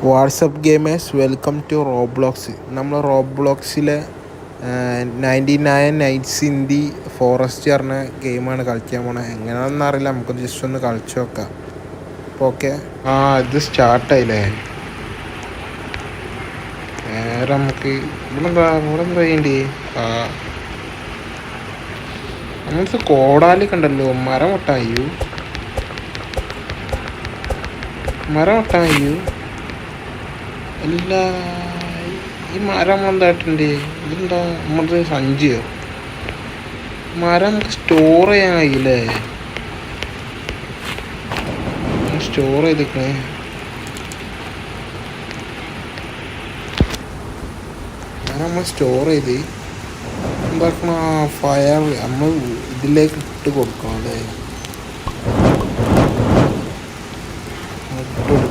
WhatsApp gamers welcome to Roblox. നമ്മൾ റോബ്ലോക്സിലെ 99 nights in the forest പറഞ്ഞ ഗെയിമാണ് കളിക്കാൻ പോണത്. എങ്ങനെയാണെന്ന് അറിയില്ല, നമുക്ക് ജസ്റ്റ് ഒന്ന് കളിച്ചു നോക്കാം. അപ്പോൾ ഓക്കെ, ഇത് സ്റ്റാർട്ടായില്ലേ? നേരെ നമുക്ക് ഇവിടെ ചെയ്യേണ്ടി നമുക്ക് കോടാലൊക്കെ ഉണ്ടല്ലോ. മരം ഒട്ടാൻ അല്ല, ഈ മരം എന്തായിട്ടുണ്ട്? ഇതെന്താ നമ്മുടെ സഞ്ചിയോ? മരം നമുക്ക് സ്റ്റോർ ചെയ്യാൻ കഴിയില്ലേ? സ്റ്റോർ ചെയ്തേക്കണേ. മരം നമ്മൾ സ്റ്റോർ ചെയ്ത് എന്താക്കണം? ഫയർ നമ്മൾ ഇതിലേക്ക് ഇട്ട് കൊടുക്കണം അല്ലേ? ഇട്ട്